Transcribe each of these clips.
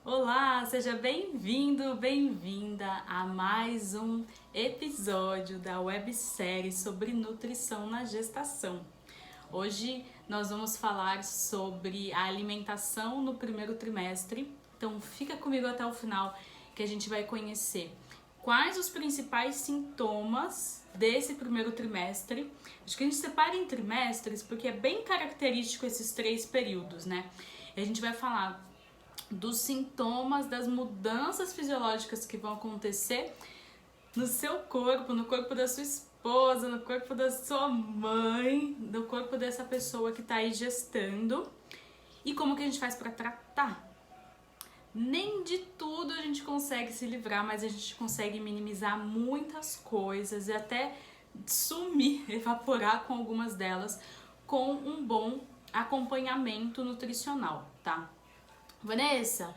Olá, seja bem-vindo, bem-vinda a mais um episódio da websérie sobre nutrição na gestação. Hoje nós vamos falar sobre a alimentação no primeiro trimestre, então fica comigo até o final que a gente vai conhecer quais os principais sintomas desse primeiro trimestre. Acho que a gente separa em trimestres porque é bem característico esses 3 períodos, né? E a gente vai falar dos sintomas, das mudanças fisiológicas que vão acontecer no seu corpo, no corpo da sua esposa, no corpo da sua mãe, no corpo dessa pessoa que tá aí gestando e como que a gente faz para tratar. Nem de tudo a gente consegue se livrar, mas a gente consegue minimizar muitas coisas e até sumir, evaporar com algumas delas com um bom acompanhamento nutricional, tá? Vanessa,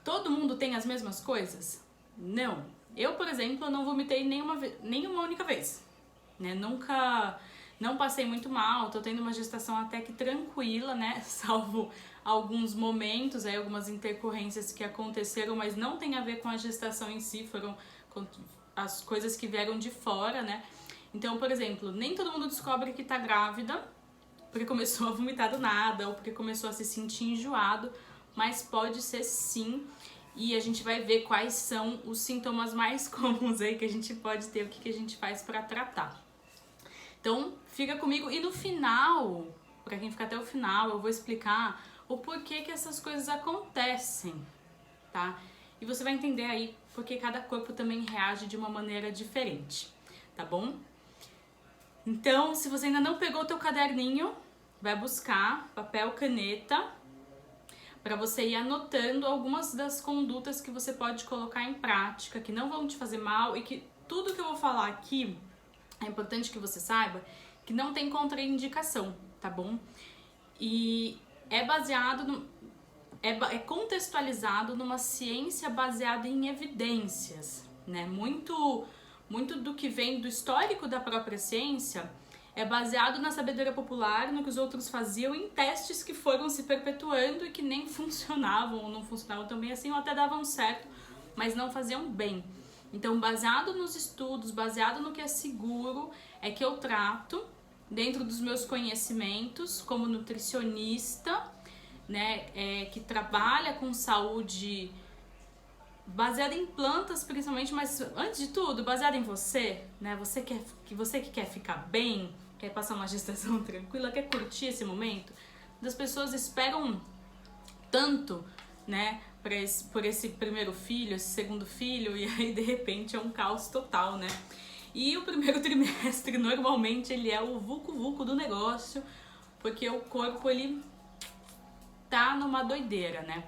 todo mundo tem as mesmas coisas? Não. Eu, por exemplo, não vomitei nenhuma única vez, né? Nunca, não passei muito mal, tô tendo uma gestação até que tranquila, né? Salvo alguns momentos, aí algumas intercorrências que aconteceram, mas não tem a ver com a gestação em si, foram as coisas que vieram de fora, né? Então, por exemplo, nem todo mundo descobre que tá grávida porque começou a vomitar do nada ou porque começou a se sentir enjoado, mas pode ser sim, e a gente vai ver quais são os sintomas mais comuns aí que a gente pode ter, o que a gente faz para tratar. Então, fica comigo e no final, para quem ficar até o final, eu vou explicar o porquê que essas coisas acontecem, tá? E você vai entender aí porque cada corpo também reage de uma maneira diferente, tá bom? Então, se você ainda não pegou o teu caderninho, vai buscar papel, caneta, para você ir anotando algumas das condutas que você pode colocar em prática, que não vão te fazer mal e que tudo que eu vou falar aqui, é importante que você saiba, que não tem contraindicação, tá bom? E é baseado, é contextualizado numa ciência baseada em evidências, né? Muito do que vem do histórico da própria ciência é baseado na sabedoria popular, no que os outros faziam, em testes que foram se perpetuando e que nem funcionavam ou não funcionavam tão bem assim, ou até davam certo, mas não faziam bem. Então, baseado nos estudos, baseado no que é seguro, é que eu trato dentro dos meus conhecimentos como nutricionista, né, que trabalha com saúde baseada em plantas principalmente, mas antes de tudo, baseada em você, né? Você que quer ficar bem, quer passar uma gestação tranquila, quer curtir esse momento. As pessoas esperam tanto, né, por esse primeiro filho, esse segundo filho, e aí de repente é um caos total, né? E o primeiro trimestre normalmente ele é o vucu-vucu do negócio, porque o corpo ele tá numa doideira, né?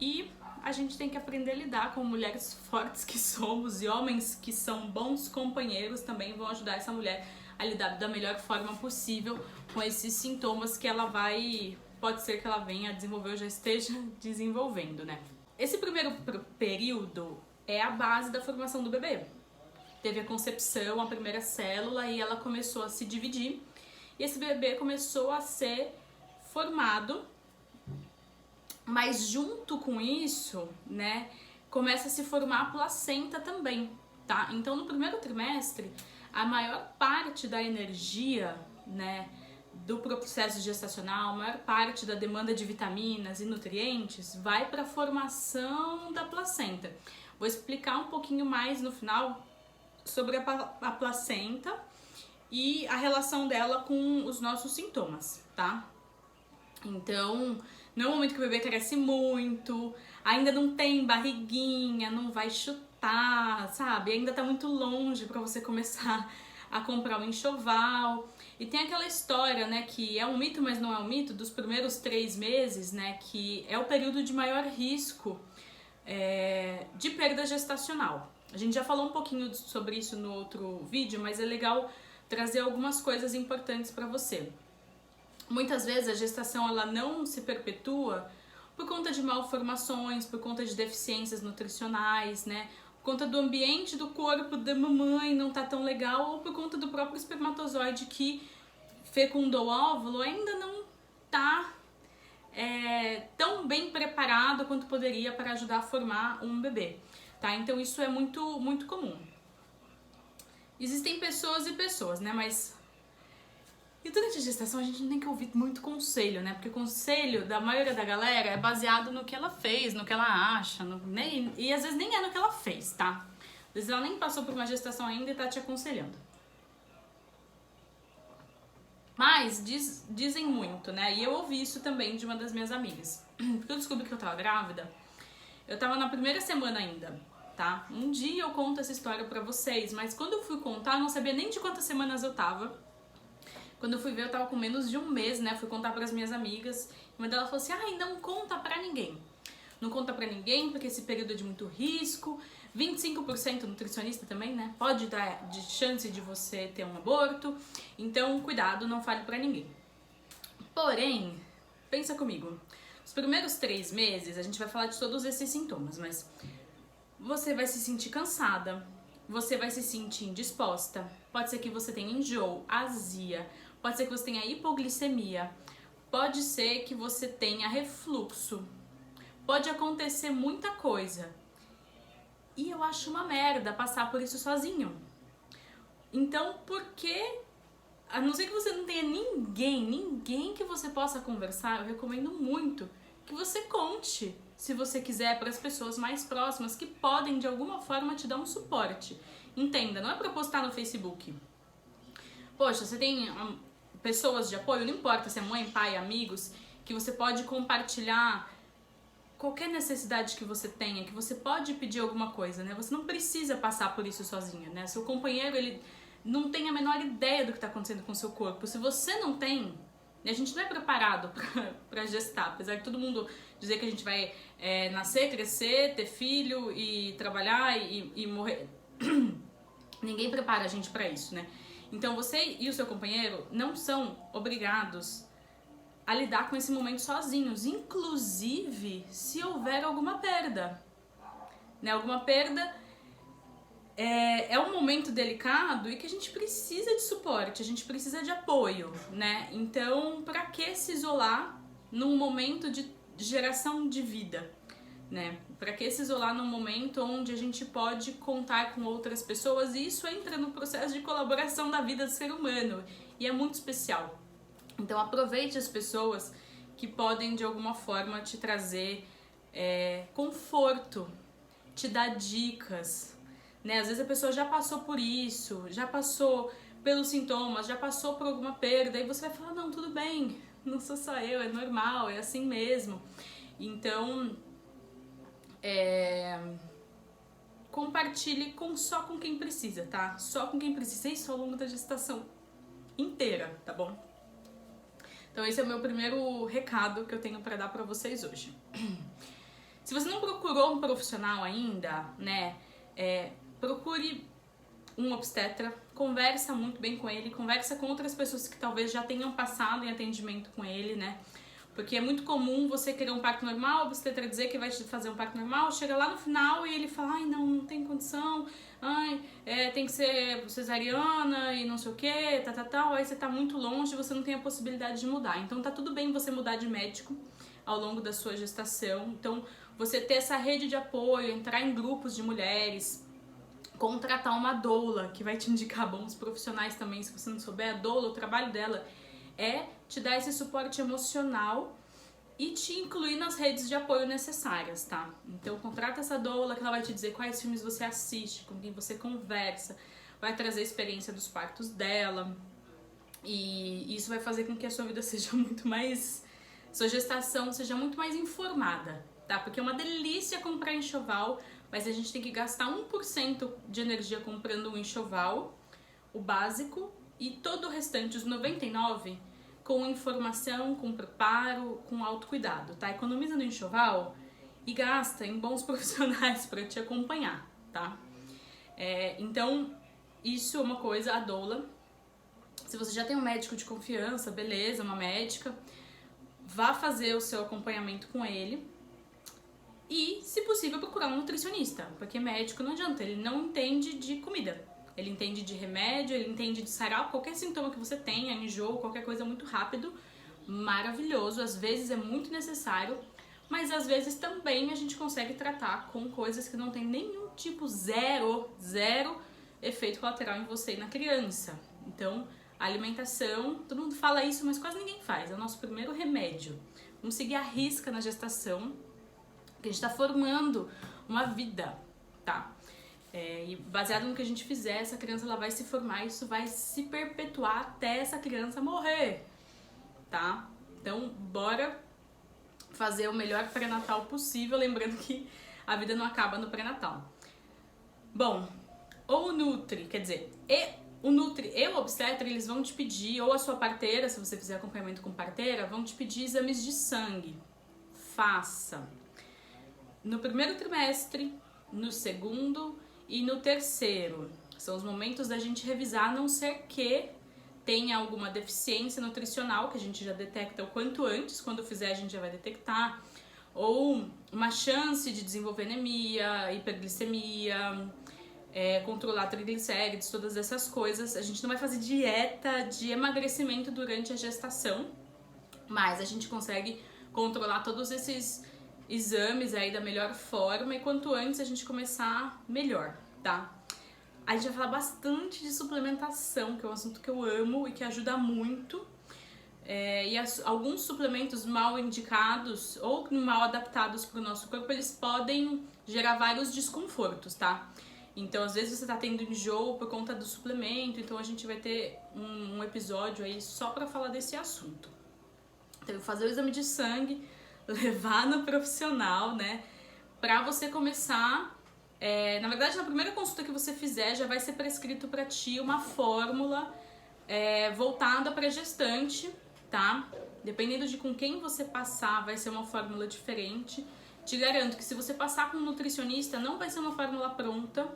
E a gente tem que aprender a lidar com mulheres fortes que somos e homens que são bons companheiros também vão ajudar essa mulher a lidar da melhor forma possível com esses sintomas que ela pode ser que ela venha a desenvolver ou já esteja desenvolvendo, né? Esse primeiro período é a base da formação do bebê. Teve a concepção, a primeira célula e ela começou a se dividir e esse bebê começou a ser formado. Mas junto com isso, né, começa a se formar a placenta também, tá? Então no primeiro trimestre, a maior parte da energia, né, do processo gestacional, a maior parte da demanda de vitaminas e nutrientes vai para a formação da placenta. Vou explicar um pouquinho mais no final sobre a placenta e a relação dela com os nossos sintomas, tá? Então, não é um momento que o bebê cresce muito, ainda não tem barriguinha, não vai chutar, sabe? Ainda tá muito longe para você começar a comprar um enxoval. E tem aquela história, né, que é um mito, mas não é um mito, dos primeiros 3 meses, né, que é o período de maior risco de perda gestacional. A gente já falou um pouquinho sobre isso no outro vídeo, mas é legal trazer algumas coisas importantes para você. Muitas vezes a gestação ela não se perpetua por conta de malformações, por conta de deficiências nutricionais, né? Por conta do ambiente do corpo da mamãe não tá tão legal ou por conta do próprio espermatozoide que fecundou o óvulo ainda não tá preparado quanto poderia para ajudar a formar um bebê, tá? Então isso é muito, muito comum. Existem pessoas e pessoas, né? Mas e durante a gestação a gente não tem que ouvir muito conselho, né? Porque o conselho da maioria da galera é baseado no que ela fez, no que ela acha, e às vezes nem é no que ela fez, tá? Às vezes ela nem passou por uma gestação ainda e tá te aconselhando. Mas dizem muito, né? E eu ouvi isso também de uma das minhas amigas. Porque eu descobri que eu tava grávida. Eu tava na primeira semana ainda, tá? Um dia eu conto essa história pra vocês, mas quando eu fui contar, eu não sabia nem de quantas semanas eu tava. Quando eu fui ver, eu tava com menos de um mês, né? Fui contar pras minhas amigas. E uma delas falou assim, ai, não conta pra ninguém. Não conta pra ninguém, porque esse período é de muito risco. 25% nutricionista também, né? Pode dar de chance de você ter um aborto. Então, cuidado, não fale pra ninguém. Porém, pensa comigo. Os primeiros 3 meses, a gente vai falar de todos esses sintomas, mas você vai se sentir cansada, você vai se sentir indisposta, pode ser que você tenha enjoo, azia, pode ser que você tenha hipoglicemia, pode ser que você tenha refluxo, pode acontecer muita coisa. E eu acho uma merda passar por isso sozinho. Então, por que, a não ser que você não tenha ninguém que você possa conversar, eu recomendo muito que você conte, se você quiser, para as pessoas mais próximas que podem de alguma forma te dar um suporte. Entenda, não é pra postar no Facebook. Poxa, você tem pessoas de apoio, não importa se é mãe, pai, amigos, que você pode compartilhar qualquer necessidade que você tenha, que você pode pedir alguma coisa, né? Você não precisa passar por isso sozinha, né? Seu companheiro, ele não tem a menor ideia do que está acontecendo com o seu corpo. Se você não tem, a gente não é preparado para gestar, apesar de todo mundo dizer que a gente vai nascer, crescer, ter filho e trabalhar e morrer. Ninguém prepara a gente para isso, né? Então você e o seu companheiro não são obrigados a lidar com esse momento sozinhos, inclusive se houver alguma perda, né? Alguma perda é um momento delicado e que a gente precisa de suporte, a gente precisa de apoio, né? Então, para que se isolar num momento de geração de vida, né? Para que se isolar num momento onde a gente pode contar com outras pessoas, e isso entra no processo de colaboração da vida do ser humano e é muito especial. Então aproveite as pessoas que podem de alguma forma te trazer conforto, te dar dicas, né? Às vezes a pessoa já passou por isso, já passou pelos sintomas, já passou por alguma perda, e você vai falar, não, tudo bem, não sou só eu, é normal, é assim mesmo. Então, compartilhe só com quem precisa, tá? Só com quem precisa, isso ao longo da gestação inteira, tá bom? Então esse é o meu primeiro recado que eu tenho para dar para vocês hoje. Se você não procurou um profissional ainda, né, procure um obstetra, conversa muito bem com ele, conversa com outras pessoas que talvez já tenham passado em atendimento com ele, né? Porque é muito comum você querer um parto normal, o obstetra dizer que vai te fazer um parto normal, chega lá no final e ele fala, ai, não tem condição, ai, tem que ser cesariana e não sei o que, aí você tá muito longe, você não tem a possibilidade de mudar. Então tá tudo bem você mudar de médico ao longo da sua gestação, então você ter essa rede de apoio, entrar em grupos de mulheres, contratar uma doula que vai te indicar bons profissionais também, se você não souber, a doula, o trabalho dela é te dar esse suporte emocional e te incluir nas redes de apoio necessárias, tá? Então contrata essa doula que ela vai te dizer quais filmes você assiste, com quem você conversa, vai trazer a experiência dos partos dela, e isso vai fazer com que a sua vida seja muito mais, sua gestação seja muito mais informada, tá? Porque é uma delícia comprar enxoval, mas a gente tem que gastar 1% de energia comprando um enxoval, o básico, e todo o restante, os 99%, com informação, com preparo, com autocuidado, tá? Economiza no enxoval e gasta em bons profissionais para te acompanhar, tá? Então, isso é uma coisa, a doula. Se você já tem um médico de confiança, beleza, uma médica, vá fazer o seu acompanhamento com ele. E, se possível, procurar um nutricionista, porque médico não adianta, ele não entende de comida. Ele entende de remédio, ele entende de sarar qualquer sintoma que você tenha, enjoo, qualquer coisa muito rápido, maravilhoso, às vezes é muito necessário, mas às vezes também a gente consegue tratar com coisas que não tem nenhum tipo, zero efeito colateral em você e na criança. Então, a alimentação, todo mundo fala isso, mas quase ninguém faz, é o nosso primeiro remédio. Vamos seguir a risca na gestação, que a gente está formando uma vida, tá? E baseado no que a gente fizer, essa criança ela vai se formar, isso vai se perpetuar até essa criança morrer, tá? Então, bora fazer o melhor pré-natal possível, lembrando que a vida não acaba no pré-natal. Bom, ou o Nutri, quer dizer, o Nutri e o obstetra, eles vão te pedir, ou a sua parteira, se você fizer acompanhamento com parteira, vão te pedir exames de sangue. Faça. No primeiro trimestre, no segundo e no terceiro. São os momentos da gente revisar, a não ser que tenha alguma deficiência nutricional, que a gente já detecta o quanto antes, quando fizer a gente já vai detectar, ou uma chance de desenvolver anemia, hiperglicemia, controlar triglicérides, todas essas coisas. A gente não vai fazer dieta de emagrecimento durante a gestação, mas a gente consegue controlar todos esses exames aí da melhor forma, e quanto antes a gente começar, melhor, tá? A gente vai falar bastante de suplementação, que é um assunto que eu amo e que ajuda muito. Alguns suplementos mal indicados ou mal adaptados para o nosso corpo, eles podem gerar vários desconfortos, tá? Então, às vezes você tá tendo enjoo por conta do suplemento, então a gente vai ter um episódio aí só para falar desse assunto. Então, fazer o exame de sangue, levar no profissional, né? Pra você começar... na verdade, na primeira consulta que você fizer, já vai ser prescrito pra ti uma fórmula voltada pra gestante, tá? Dependendo de com quem você passar, vai ser uma fórmula diferente. Te garanto que se você passar com um nutricionista, não vai ser uma fórmula pronta,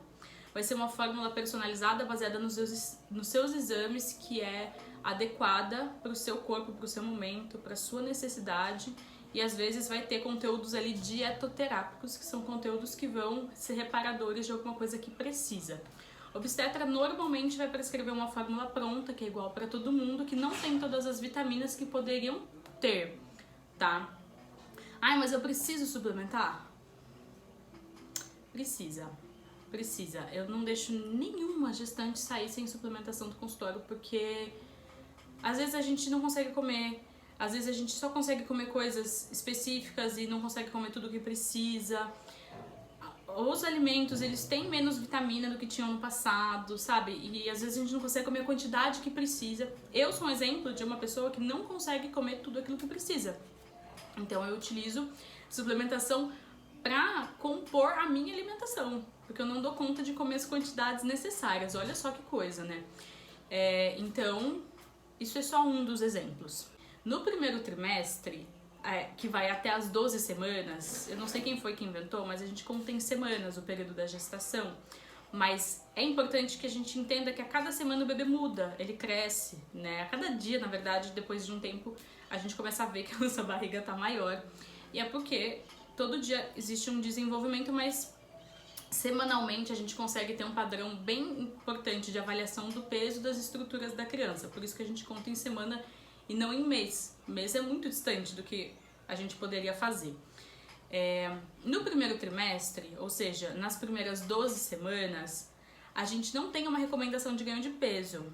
vai ser uma fórmula personalizada, baseada nos seus exames, que é adequada para o seu corpo, para o seu momento, para a sua necessidade. E às vezes vai ter conteúdos ali dietoterápicos, que são conteúdos que vão ser reparadores de alguma coisa que precisa. O obstetra normalmente vai prescrever uma fórmula pronta, que é igual para todo mundo, que não tem todas as vitaminas que poderiam ter, tá? Ai, mas eu preciso suplementar? Precisa. Eu não deixo nenhuma gestante sair sem suplementação do consultório, porque às vezes a gente não consegue comer, às vezes a gente só consegue comer coisas específicas e não consegue comer tudo o que precisa. Os alimentos, eles têm menos vitamina do que tinham no passado, sabe? E às vezes a gente não consegue comer a quantidade que precisa. Eu sou um exemplo de uma pessoa que não consegue comer tudo aquilo que precisa. Então eu utilizo suplementação para compor a minha alimentação, porque eu não dou conta de comer as quantidades necessárias. Olha só que coisa, né? Então, isso é só um dos exemplos. No primeiro trimestre, que vai até as 12 semanas, eu não sei quem foi que inventou, mas a gente conta em semanas o período da gestação. Mas é importante que a gente entenda que a cada semana o bebê muda, ele cresce, né? A cada dia, na verdade, depois de um tempo, a gente começa a ver que a nossa barriga tá maior. E é porque todo dia existe um desenvolvimento, mas semanalmente a gente consegue ter um padrão bem importante de avaliação do peso das estruturas da criança. Por isso que a gente conta em semana e não em mês. Mês é muito distante do que a gente poderia fazer. No primeiro trimestre, ou seja, nas primeiras 12 semanas, a gente não tem uma recomendação de ganho de peso,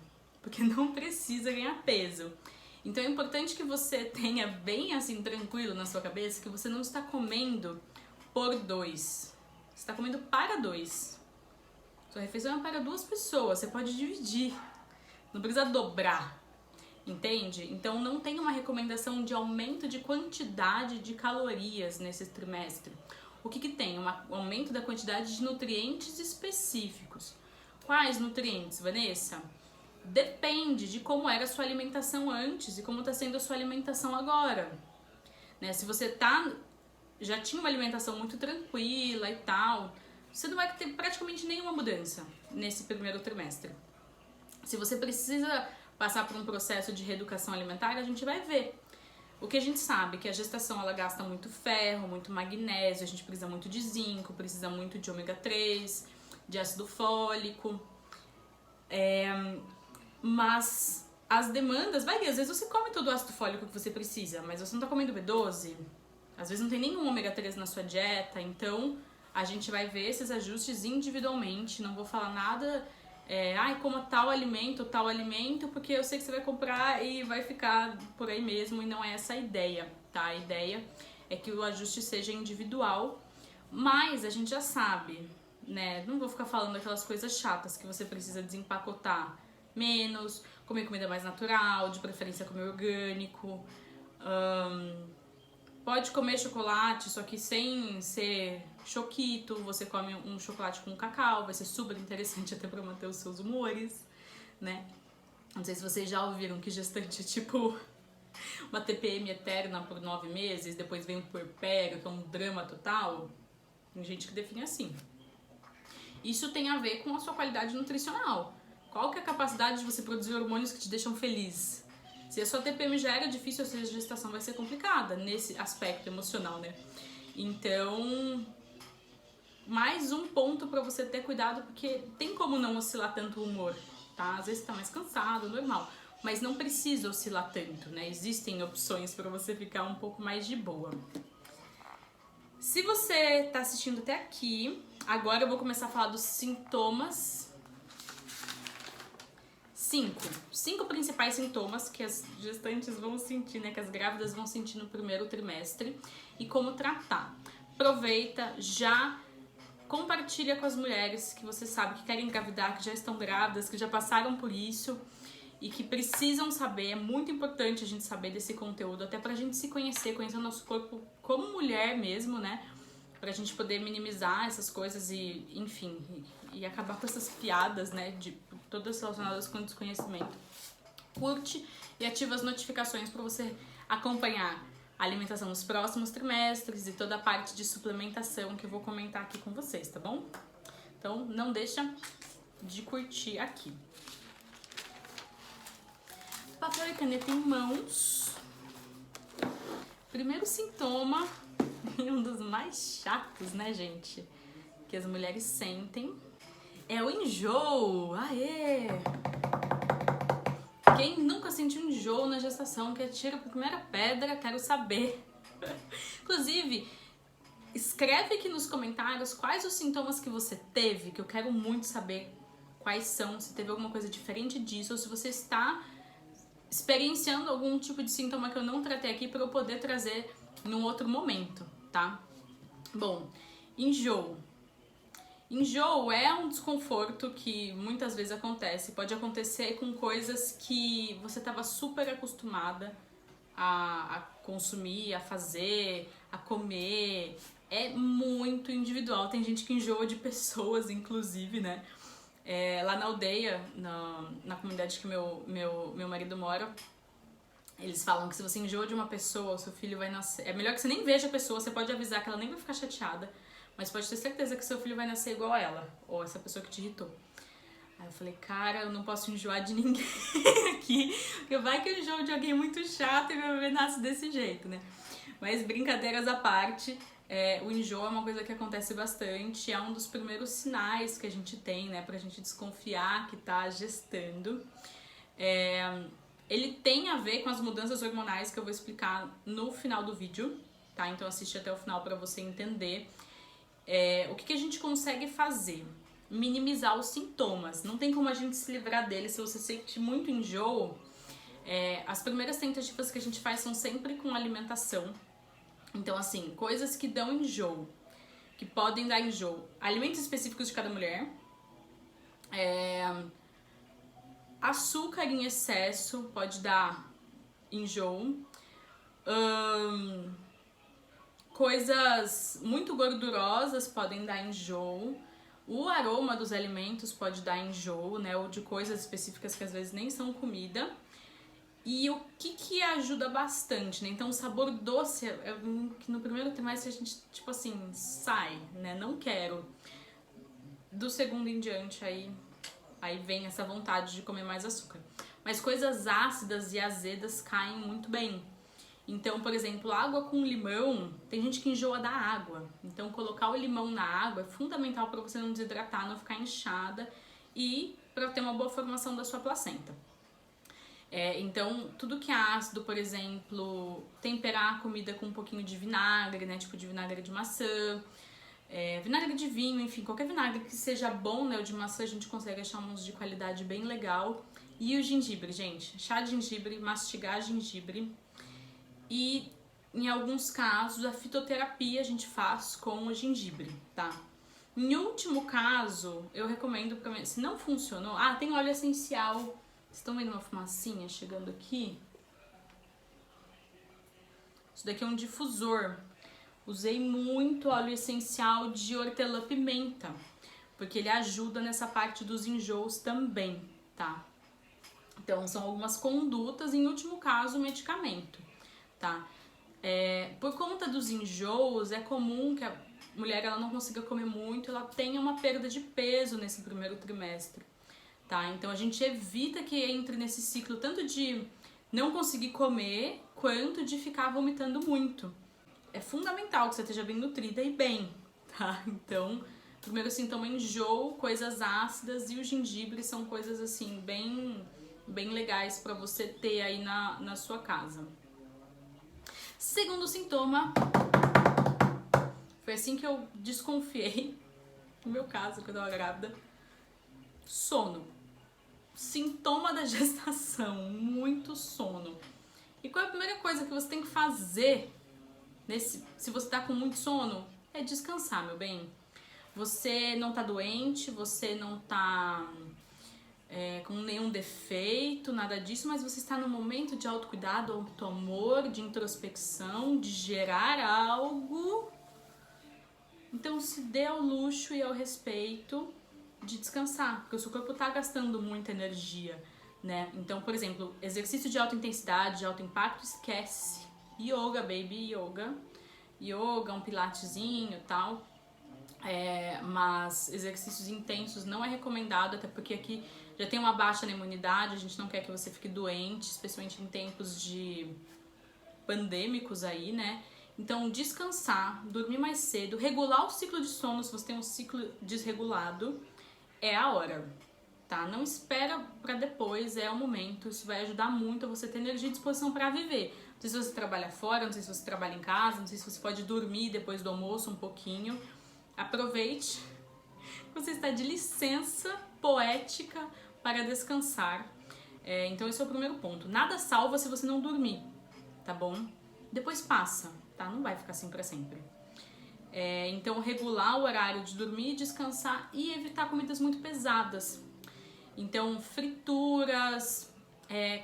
porque não precisa ganhar peso. Então é importante que você tenha bem assim tranquilo na sua cabeça que você não está comendo por 2. Você está comendo para 2. Sua refeição é para 2 pessoas, você pode dividir, não precisa dobrar. Entende? Então não tem uma recomendação de aumento de quantidade de calorias nesse trimestre. O que tem? Um aumento da quantidade de nutrientes específicos. Quais nutrientes, Vanessa? Depende de como era a sua alimentação antes e como está sendo a sua alimentação agora. Né? Se você já tinha uma alimentação muito tranquila e tal, você não vai ter praticamente nenhuma mudança nesse primeiro trimestre. Se você precisa passar por um processo de reeducação alimentar, a gente vai ver. O que a gente sabe é que a gestação ela gasta muito ferro, muito magnésio, a gente precisa muito de zinco, precisa muito de ômega 3, de ácido fólico. Mas as demandas, às vezes você come todo o ácido fólico que você precisa, mas você não tá comendo B12, Às vezes não tem nenhum ômega 3 na sua dieta, então a gente vai ver esses ajustes individualmente. Não vou falar nada, coma tal alimento, porque eu sei que você vai comprar e vai ficar por aí mesmo, e não é essa a ideia, tá? A ideia é que o ajuste seja individual, mas a gente já sabe, né? Não vou ficar falando aquelas coisas chatas que você precisa desempacotar menos, comer comida mais natural, de preferência comer orgânico. Pode comer chocolate, só que sem ser choquito, você come um chocolate com cacau, vai ser super interessante até pra manter os seus humores, né? Não sei se vocês já ouviram que gestante é tipo uma TPM eterna por 9 meses, depois vem um puerpério, que é um drama total. Tem gente que define assim. Isso tem a ver com a sua qualidade nutricional. Qual que é a capacidade de você produzir hormônios que te deixam feliz? Se a sua TPM já era difícil, a sua gestação vai ser complicada nesse aspecto emocional, né? Então, mais um ponto pra você ter cuidado, porque tem como não oscilar tanto o humor, tá? Às vezes você tá mais cansado, normal. Mas não precisa oscilar tanto, né? Existem opções pra você ficar um pouco mais de boa. Se você tá assistindo até aqui, agora eu vou começar a falar dos sintomas. Cinco principais sintomas que as gestantes vão sentir, né? Que as grávidas vão sentir no primeiro trimestre e como tratar. Aproveita, já compartilha com as mulheres que você sabe que querem engravidar, que já estão grávidas, que já passaram por isso e que precisam saber. É muito importante a gente saber desse conteúdo, até pra gente se conhecer o nosso corpo como mulher mesmo, né? Pra gente poder minimizar essas coisas e, enfim, e acabar com essas piadas, né? Todas relacionadas com o desconhecimento. Curte e ativa as notificações para você acompanhar a alimentação nos próximos trimestres e toda a parte de suplementação que eu vou comentar aqui com vocês, tá bom? Então, não deixa de curtir aqui. Papel e caneta em mãos. Primeiro sintoma, e um dos mais chatos, né, gente? Que as mulheres sentem, é o enjoo. Aê! Quem nunca sentiu enjoo na gestação, que atira a primeira pedra, quero saber. Inclusive, escreve aqui nos comentários quais os sintomas que você teve, que eu quero muito saber quais são, se teve alguma coisa diferente disso, ou se você está experienciando algum tipo de sintoma que eu não tratei aqui para eu poder trazer num outro momento, tá? Bom, enjoo. Enjoo é um desconforto que muitas vezes acontece. Pode acontecer com coisas que você estava super acostumada a consumir, a fazer, a comer. É muito individual. Tem gente que enjoa de pessoas, inclusive, né? Lá na aldeia, na comunidade que meu marido mora, eles falam que se você enjoa de uma pessoa, o seu filho vai nascer. É melhor que você nem veja a pessoa, você pode avisar que ela nem vai ficar chateada, mas pode ter certeza que seu filho vai nascer igual a ela, ou essa pessoa que te irritou. Aí eu falei, cara, eu não posso enjoar de ninguém aqui, porque vai que eu enjoo de alguém muito chato e meu bebê nasce desse jeito, né? Mas brincadeiras à parte, o enjoo é uma coisa que acontece bastante, é um dos primeiros sinais que a gente tem, né, pra gente desconfiar que tá gestando. Ele tem a ver com as mudanças hormonais que eu vou explicar no final do vídeo, tá? Então assiste até o final pra você entender. O que a gente consegue fazer? Minimizar os sintomas. Não tem como a gente se livrar deles. Se você sente muito enjoo, as primeiras tentativas que a gente faz são sempre com alimentação. Então, assim, coisas que dão enjoo, que podem dar enjoo. Alimentos específicos de cada mulher. Açúcar em excesso pode dar enjoo. Coisas muito gordurosas podem dar enjoo. O aroma dos alimentos pode dar enjoo, né? Ou de coisas específicas que às vezes nem são comida. E o que ajuda bastante, né? Então, o sabor doce, que no primeiro trimestre a gente, tipo assim, sai, né? Não quero. Do segundo em diante, aí vem essa vontade de comer mais açúcar. Mas coisas ácidas e azedas caem muito bem. Então, por exemplo, água com limão, tem gente que enjoa da água. Então, colocar o limão na água é fundamental para você não desidratar, não ficar inchada e para ter uma boa formação da sua placenta. Então, tudo que é ácido, por exemplo, temperar a comida com um pouquinho de vinagre, né? Tipo de vinagre de maçã, vinagre de vinho, enfim, qualquer vinagre que seja bom, né? O de maçã a gente consegue achar uns de qualidade bem legal. E o gengibre, gente, chá de gengibre, mastigar gengibre. E em alguns casos a fitoterapia a gente faz com o gengibre, tá? Em último caso, eu recomendo, se não funcionou, tem óleo essencial. Vocês estão vendo uma fumacinha chegando aqui? Isso daqui é um difusor. Usei muito óleo essencial de hortelã-pimenta, porque ele ajuda nessa parte dos enjoos também, tá? Então, são algumas condutas, em último caso, o medicamento, tá? Por conta dos enjoos, é comum que a mulher ela não consiga comer muito, ela tenha uma perda de peso nesse primeiro trimestre, tá? Então, a gente evita que entre nesse ciclo tanto de não conseguir comer, quanto de ficar vomitando muito. É fundamental que você esteja bem nutrida e bem, tá? Então, primeiro sintoma é enjoo, coisas ácidas, e o gengibre são coisas assim bem legais para você ter aí na sua casa. Segundo sintoma, foi assim que eu desconfiei, no meu caso, quando eu era grávida, sono. Sintoma da gestação, muito sono. E qual é a primeira coisa que você tem que fazer se você tá com muito sono? É descansar, meu bem. Você não tá doente, você não tá com nenhum defeito, nada disso, mas você está num momento de autocuidado, autoamor, de introspecção, de gerar algo. Então se dê ao luxo e ao respeito de descansar, porque o seu corpo tá gastando muita energia, né? Então, por exemplo, exercício de alta intensidade, de alto impacto, esquece. Yoga, baby, yoga. Yoga, um pilatezinho e tal. Mas exercícios intensos não é recomendado, até porque aqui já tem uma baixa na imunidade, a gente não quer que você fique doente, especialmente em tempos de pandêmicos aí, né? Então, descansar, dormir mais cedo, regular o ciclo de sono, se você tem um ciclo desregulado, é a hora, tá? Não espera pra depois, é o momento, isso vai ajudar muito a você ter energia e disposição pra viver. Não sei se você trabalha fora, não sei se você trabalha em casa, não sei se você pode dormir depois do almoço um pouquinho. Aproveite, você está de licença poética para descansar. Então esse é o primeiro ponto. Nada salva se você não dormir, tá bom? Depois passa, tá? Não vai ficar assim para sempre. Então regular o horário de dormir, descansar e evitar comidas muito pesadas. Então frituras,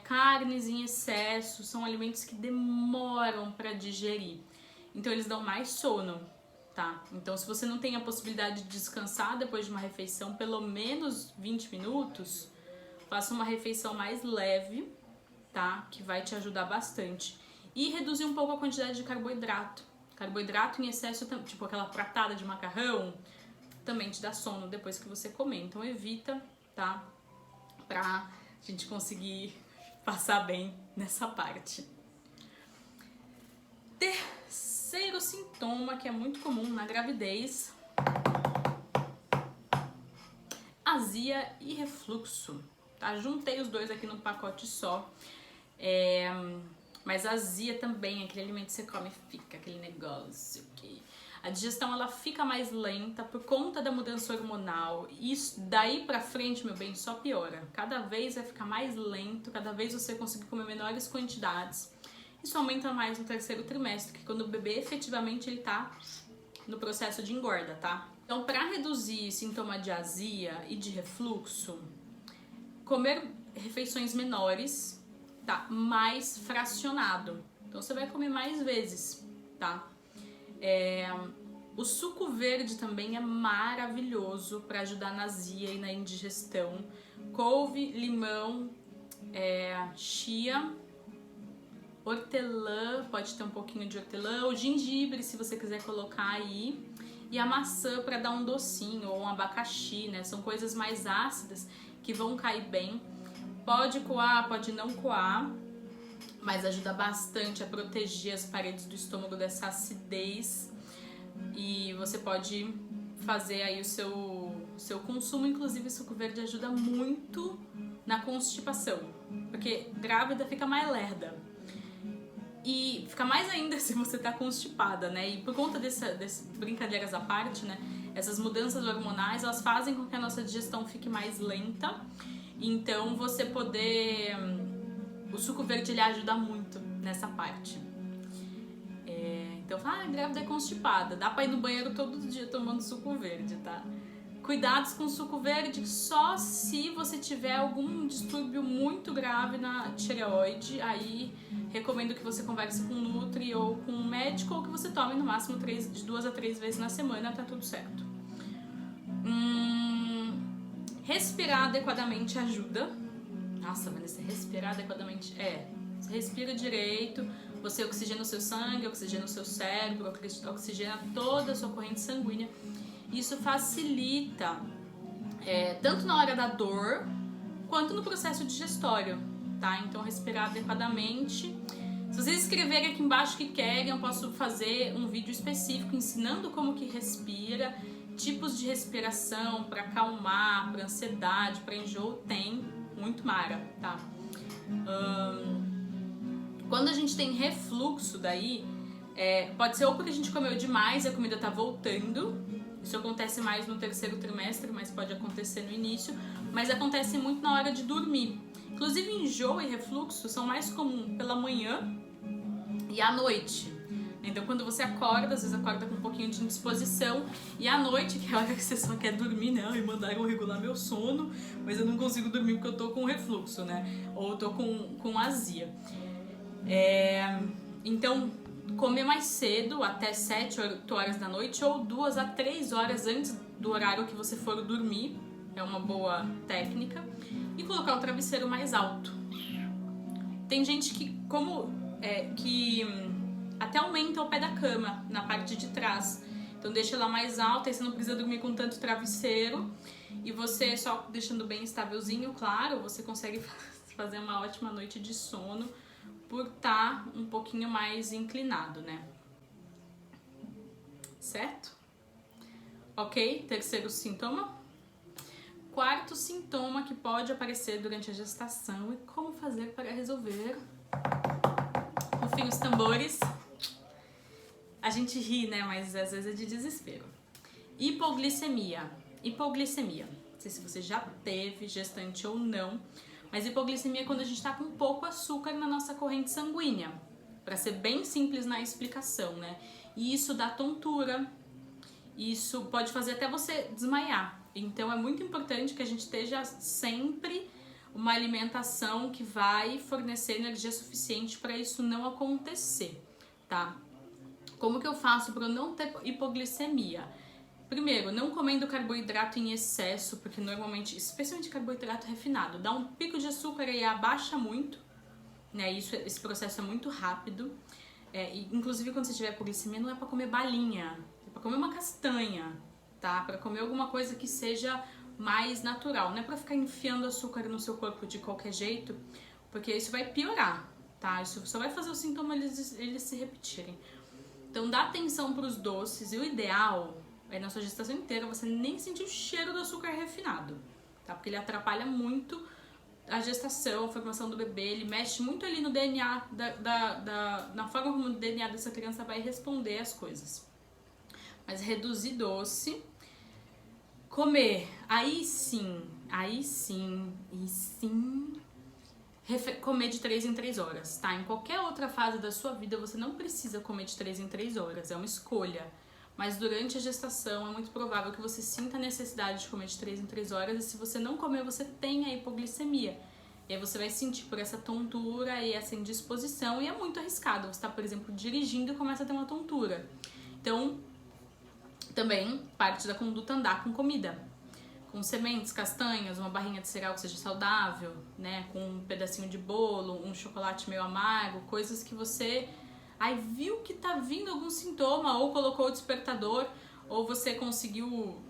carnes em excesso são alimentos que demoram para digerir. Então eles dão mais sono. Tá? Então, se você não tem a possibilidade de descansar depois de uma refeição, pelo menos 20 minutos, faça uma refeição mais leve, tá? Que vai te ajudar bastante. E reduzir um pouco a quantidade de carboidrato. Carboidrato em excesso, tipo aquela pratada de macarrão, também te dá sono depois que você comer. Então, evita, tá? Pra gente conseguir passar bem nessa parte. Terceiro sintoma que é muito comum na gravidez: azia e refluxo, tá? Juntei os dois aqui num pacote só. Mas azia também, aquele alimento que você come e fica aquele negócio que... A digestão ela fica mais lenta por conta da mudança hormonal. E isso daí pra frente, meu bem, só piora. Cada vez vai ficar mais lento, cada vez você conseguir comer menores quantidades. Isso aumenta mais no terceiro trimestre, que quando o bebê efetivamente ele tá no processo de engorda, tá? Então, para reduzir sintoma de azia e de refluxo, comer refeições menores, tá? Mais fracionado. Então, você vai comer mais vezes, tá? O suco verde também é maravilhoso para ajudar na azia e na indigestão. Couve, limão, chia, hortelã, pode ter um pouquinho de hortelã, o gengibre, se você quiser colocar aí, e a maçã para dar um docinho, ou um abacaxi, né? São coisas mais ácidas que vão cair bem. Pode coar, pode não coar, mas ajuda bastante a proteger as paredes do estômago dessa acidez. E você pode fazer aí o seu consumo, inclusive o suco verde ajuda muito na constipação, porque grávida fica mais lerda. E fica mais ainda se você tá constipada, né? E por conta dessas brincadeiras à parte, né? Essas mudanças hormonais, elas fazem com que a nossa digestão fique mais lenta. Então, você poder... O suco verde, ele ajuda muito nessa parte. Então, grávida é constipada. Dá pra ir no banheiro todo dia tomando suco verde, tá? Cuidados com suco verde só se você tiver algum distúrbio muito grave na tireoide. Aí recomendo que você converse com um nutri ou com um médico, ou que você tome no máximo de 2 a 3 vezes na semana, tá tudo certo. Respirar adequadamente ajuda. Nossa, Vanessa, respirar adequadamente... Você respira direito, você oxigena o seu sangue, oxigena o seu cérebro, oxigena toda a sua corrente sanguínea. Isso facilita tanto na hora da dor quanto no processo digestório, tá? Então, respirar adequadamente. Se vocês escreverem aqui embaixo que querem, eu posso fazer um vídeo específico ensinando como que respira, tipos de respiração para acalmar, para ansiedade, para enjoo, tem muito mara, tá? Quando a gente tem refluxo daí, pode ser ou porque a gente comeu demais e a comida tá voltando. Isso acontece mais no terceiro trimestre, mas pode acontecer no início. Mas acontece muito na hora de dormir. Inclusive, enjoo e refluxo são mais comuns pela manhã e à noite. Então, quando você acorda, às vezes acorda com um pouquinho de indisposição. E à noite, que é a hora que você só quer dormir, né? E mandaram regular meu sono, mas eu não consigo dormir porque eu tô com refluxo, né? Ou eu tô com azia. Então, comer mais cedo, até 7, 8 horas da noite, ou 2 a 3 horas antes do horário que você for dormir, é uma boa técnica. E colocar o travesseiro mais alto. Tem gente que, que até aumenta o pé da cama, na parte de trás. Então deixa ela mais alta, aí você não precisa dormir com tanto travesseiro. E você, só deixando bem estávelzinho, claro, você consegue fazer uma ótima noite de sono por estar um pouquinho mais inclinado, né? Certo? Ok? Terceiro sintoma. Quarto sintoma que pode aparecer durante a gestação e como fazer para resolver. Rufem os tambores. A gente ri, né? Mas às vezes é de desespero. Hipoglicemia. Hipoglicemia. Não sei se você já teve gestante ou não, mas hipoglicemia é quando a gente tá com pouco açúcar na nossa corrente sanguínea. Para ser bem simples na explicação, né? E isso dá tontura. Isso pode fazer até você desmaiar. Então é muito importante que a gente esteja sempre uma alimentação que vai fornecer energia suficiente para isso não acontecer, tá? Como que eu faço para eu não ter hipoglicemia? Primeiro, não comendo carboidrato em excesso, porque normalmente, especialmente carboidrato refinado, dá um pico de açúcar e abaixa muito, né? Esse processo é muito rápido. Inclusive, quando você tiver hipoglicemia, não é para comer balinha, é para comer uma castanha, tá? Para comer alguma coisa que seja mais natural, não é para ficar enfiando açúcar no seu corpo de qualquer jeito, porque isso vai piorar, tá? Isso só vai fazer os sintomas eles se repetirem. Então, dá atenção para os doces, e o ideal é na sua gestação inteira você nem sentir o cheiro do açúcar refinado, tá? Porque ele atrapalha muito a gestação, a formação do bebê, ele mexe muito ali no DNA, na forma como o DNA dessa criança vai responder às coisas. Mas reduzir doce, comer, aí sim, comer de 3 em 3 horas, tá? Em qualquer outra fase da sua vida você não precisa comer de 3 em 3 horas, é uma escolha. Mas durante a gestação é muito provável que você sinta a necessidade de comer de 3 em 3 horas, e se você não comer, você tem a hipoglicemia. E aí você vai sentir por essa tontura e essa indisposição, e é muito arriscado. Você está, por exemplo, dirigindo e começa a ter uma tontura. Então, também parte da conduta andar com comida. Com sementes, castanhas, uma barrinha de cereal que seja saudável, né? Com um pedacinho de bolo, um chocolate meio amargo, coisas que você... Aí viu que tá vindo algum sintoma, ou colocou o despertador, ou você conseguiu,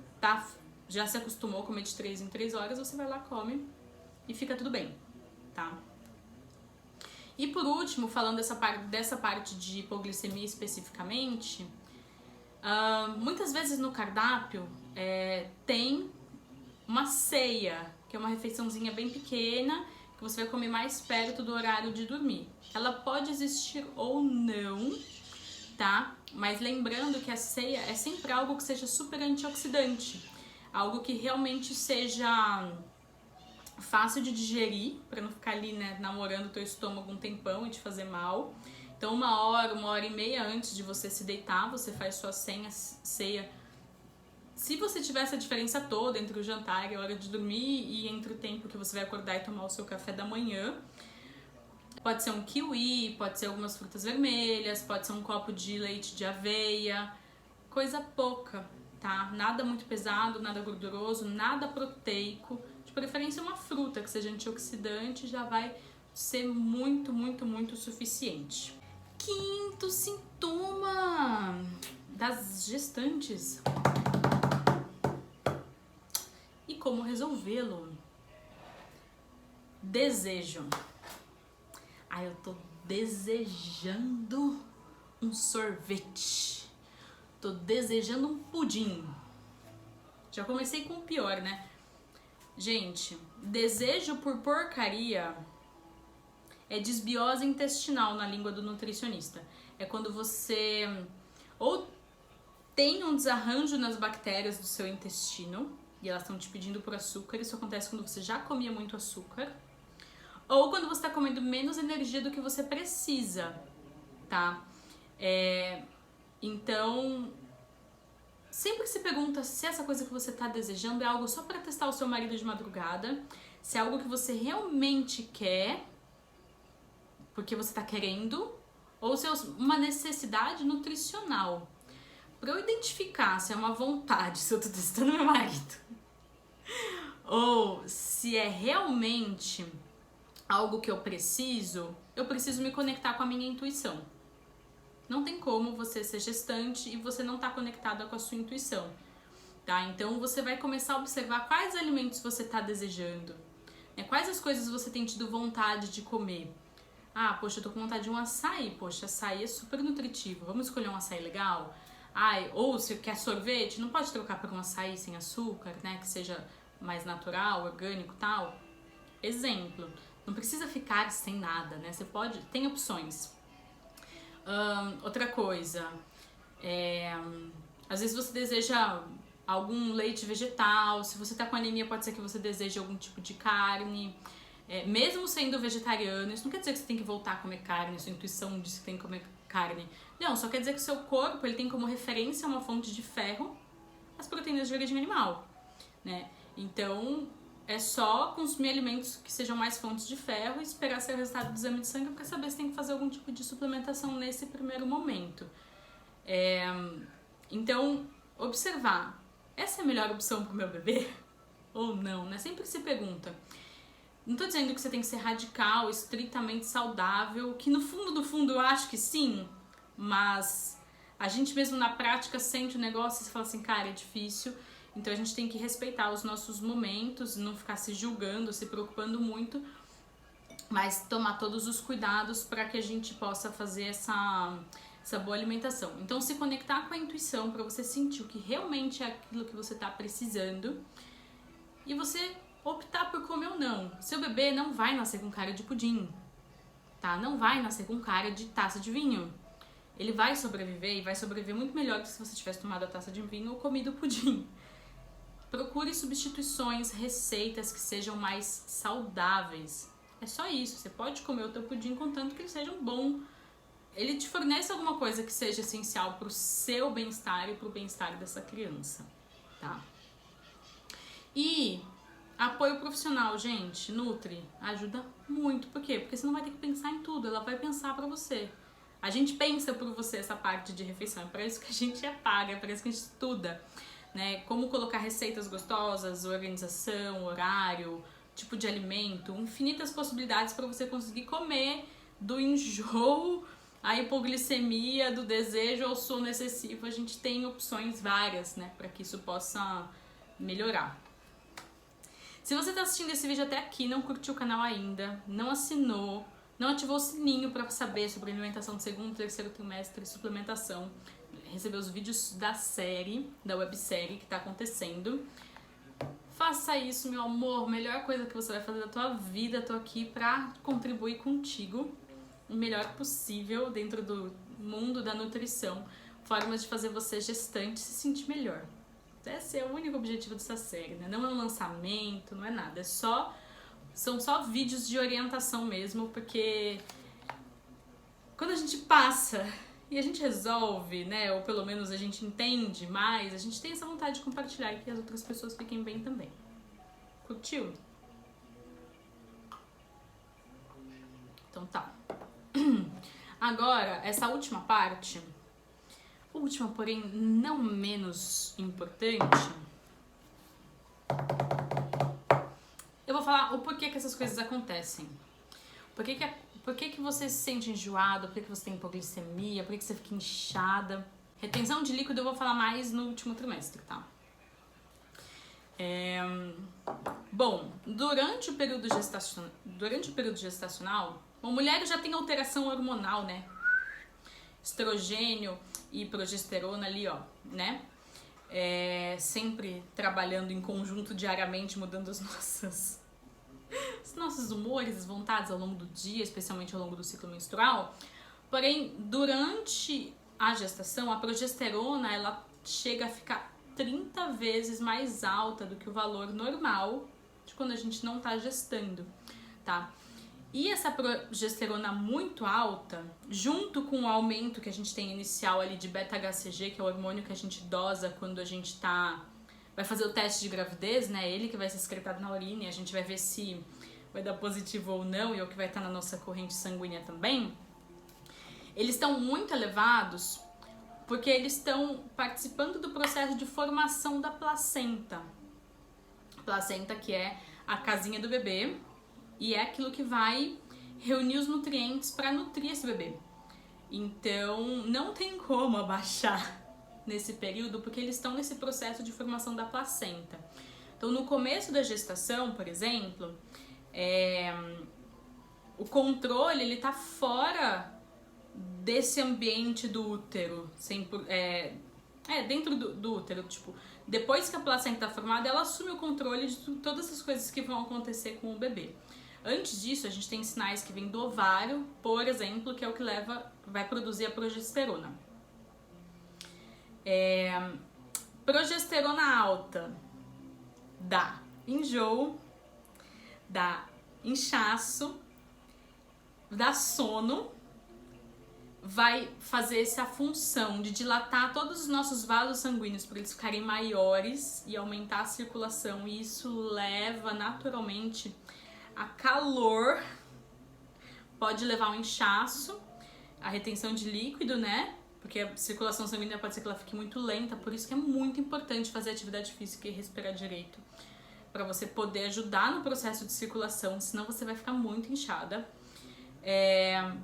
já se acostumou a comer de 3 em 3 horas, você vai lá, come e fica tudo bem, tá? E por último, falando dessa parte de hipoglicemia especificamente, muitas vezes no cardápio tem uma ceia, que é uma refeiçãozinha bem pequena, que você vai comer mais perto do horário de dormir. Ela pode existir ou não, tá? Mas lembrando que a ceia é sempre algo que seja super antioxidante, algo que realmente seja fácil de digerir, para não ficar ali, né, namorando o teu estômago um tempão e te fazer mal. Então 1 hora, 1 hora e meia antes de você se deitar, você faz sua ceia. Se você tiver essa diferença toda entre o jantar e a hora de dormir e entre o tempo que você vai acordar e tomar o seu café da manhã, pode ser um kiwi, pode ser algumas frutas vermelhas, pode ser um copo de leite de aveia, coisa pouca, tá? Nada muito pesado, nada gorduroso, nada proteico, de preferência uma fruta que seja antioxidante, já vai ser muito, muito, muito suficiente. Quinto sintoma das gestantes. E como resolvê-lo? Desejo. Eu tô desejando um sorvete. Tô desejando um pudim. Já comecei com o pior, né? Gente, desejo por porcaria é desbiose intestinal na língua do nutricionista. É quando você ou tem um desarranjo nas bactérias do seu intestino e elas estão te pedindo por açúcar. Isso acontece quando você já comia muito açúcar. Ou quando você está comendo menos energia do que você precisa, tá? Então, sempre se pergunta se essa coisa que você está desejando é algo só para testar o seu marido de madrugada, se é algo que você realmente quer, porque você está querendo, ou se é uma necessidade nutricional. Para eu identificar se é uma vontade, se eu tô testando meu marido, ou se é realmente algo que eu preciso me conectar com a minha intuição. Não tem como você ser gestante e você não tá conectada com a sua intuição, tá? Então você vai começar a observar quais alimentos você tá desejando, né? Quais as coisas você tem tido vontade de comer. Poxa, eu tô com vontade de um açaí. Poxa, açaí é super nutritivo. Vamos escolher um açaí legal? Ou se quer sorvete, não pode trocar por um açaí sem açúcar, né? Que seja mais natural, orgânico e tal. Exemplo. Não precisa ficar sem nada, né? Você pode... Tem opções. Outra coisa. Às vezes você deseja algum leite vegetal. Se você tá com anemia, pode ser que você deseje algum tipo de carne. Mesmo sendo vegetariano, isso não quer dizer que você tem que voltar a comer carne, sua intuição diz que tem que comer carne. Não, só quer dizer que o seu corpo ele tem como referência uma fonte de ferro, as proteínas de origem animal, né? Então, é só consumir alimentos que sejam mais fontes de ferro e esperar ser o resultado do exame de sangue para saber se tem que fazer algum tipo de suplementação nesse primeiro momento. Então, observar, essa é a melhor opção para o meu bebê? Ou não, né? Sempre se pergunta. Não tô dizendo que você tem que ser radical, estritamente saudável, que no fundo do fundo eu acho que sim, mas a gente mesmo na prática sente o negócio e fala assim, cara, é difícil, então a gente tem que respeitar os nossos momentos, não ficar se julgando, se preocupando muito, mas tomar todos os cuidados para que a gente possa fazer essa boa alimentação. Então se conectar com a intuição para você sentir o que realmente é aquilo que você tá precisando e você optar por comer ou não. Seu bebê não vai nascer com cara de pudim, tá? Não vai nascer com cara de taça de vinho. Ele vai sobreviver e vai sobreviver muito melhor do que se você tivesse tomado a taça de vinho ou comido o pudim. Procure substituições, receitas que sejam mais saudáveis. É só isso. Você pode comer o teu pudim contanto que ele seja um bom. Ele te fornece alguma coisa que seja essencial pro seu bem-estar e pro bem-estar dessa criança, tá? E apoio profissional, gente, Nutri, ajuda muito. Por quê? Porque você não vai ter que pensar em tudo, ela vai pensar pra você. A gente pensa por você essa parte de refeição, é para isso que a gente é paga, é para isso que a gente estuda, né? Como colocar receitas gostosas, organização, horário, tipo de alimento, infinitas possibilidades para você conseguir comer do enjoo à hipoglicemia, do desejo ao sono excessivo. A gente tem opções várias, né, para que isso possa melhorar. Se você está assistindo esse vídeo até aqui, não curtiu o canal ainda, não assinou, não ativou o sininho para saber sobre alimentação do segundo e terceiro trimestre e suplementação, receber os vídeos da série, da websérie que está acontecendo, Faça isso, meu amor, melhor coisa que você vai fazer da tua vida. Tô aqui pra contribuir contigo o melhor possível dentro do mundo da nutrição. Formas de fazer você, gestante, se sentir melhor. Esse é o único objetivo dessa série, né? Não é um lançamento, não é nada. São só vídeos de orientação mesmo, porque quando a gente passa e a gente resolve, né? Ou pelo menos a gente entende mais, a gente tem essa vontade de compartilhar e que as outras pessoas fiquem bem também. Curtiu? Então tá. Agora, essa última parte, última, porém não menos importante, eu vou falar o porquê que essas coisas acontecem. Por que você se sente enjoado? Por que você tem hipoglicemia? Por que você fica inchada? Retenção de líquido eu vou falar mais no último trimestre, tá? Bom, durante o período gestacional, a mulher já tem alteração hormonal, né? Estrogênio e progesterona ali, ó, né? Sempre trabalhando em conjunto diariamente, mudando os nossos humores, as vontades ao longo do dia, especialmente ao longo do ciclo menstrual. Porém, durante a gestação, a progesterona, ela chega a ficar 30 vezes mais alta do que o valor normal de quando a gente não tá gestando, tá? E essa progesterona muito alta, junto com o aumento que a gente tem inicial ali de beta-HCG, que é o hormônio que a gente dosa quando a gente vai fazer o teste de gravidez, né? Ele que vai ser excretado na urina e a gente vai ver se vai dar positivo ou não, e é o que vai estar na nossa corrente sanguínea também. Eles estão muito elevados porque eles estão participando do processo de formação da placenta. Placenta que é a casinha do bebê e é aquilo que vai reunir os nutrientes para nutrir esse bebê. Então, não tem como abaixar nesse período porque eles estão nesse processo de formação da placenta. Então, no começo da gestação, por exemplo, o controle ele tá fora desse ambiente do útero, dentro do útero, tipo, depois que a placenta tá formada, ela assume o controle de todas as coisas que vão acontecer com o bebê. Antes disso, a gente tem sinais que vêm do ovário, por exemplo, que é o que vai produzir a progesterona. Progesterona alta dá enjoo, dá inchaço, dá sono, vai fazer essa função de dilatar todos os nossos vasos sanguíneos para eles ficarem maiores e aumentar a circulação, e isso leva naturalmente a calor, pode levar ao inchaço, a retenção de líquido, né? Porque a circulação sanguínea pode ser que ela fique muito lenta, por isso que é muito importante fazer atividade física e respirar direito, para você poder ajudar no processo de circulação, senão você vai ficar muito inchada.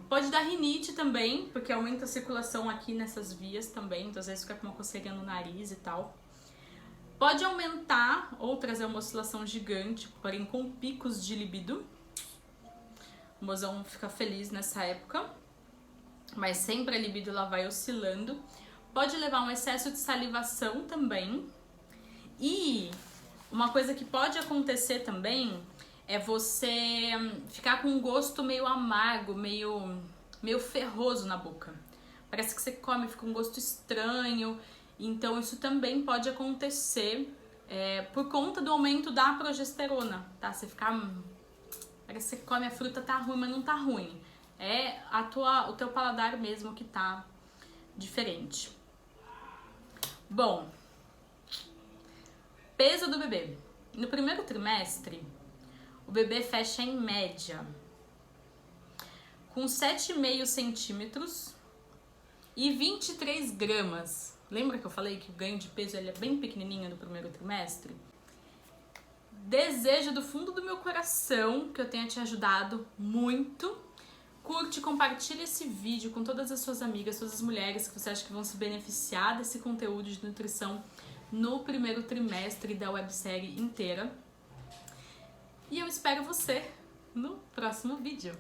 Pode dar rinite também, porque aumenta a circulação aqui nessas vias também, então às vezes fica com uma coceira no nariz e tal. Pode aumentar ou trazer uma oscilação gigante, porém com picos de libido. O mozão fica feliz nessa época, mas sempre a libido ela vai oscilando. Pode levar a um excesso de salivação também. E uma coisa que pode acontecer também é você ficar com um gosto meio amargo, meio ferroso na boca. Parece que você come e fica um gosto estranho. Então isso também pode acontecer por conta do aumento da progesterona, tá? Você parece que você come a fruta, tá ruim, mas não tá ruim. É o teu paladar mesmo que tá diferente. Bom, peso do bebê. No primeiro trimestre, o bebê fecha em média com 7,5 centímetros e 23 gramas. Lembra que eu falei que o ganho de peso ele é bem pequenininho no primeiro trimestre? Desejo do fundo do meu coração que eu tenha te ajudado muito. Curte, compartilha esse vídeo com todas as suas amigas, todas as mulheres que você acha que vão se beneficiar desse conteúdo de nutrição no primeiro trimestre da websérie inteira. E eu espero você no próximo vídeo.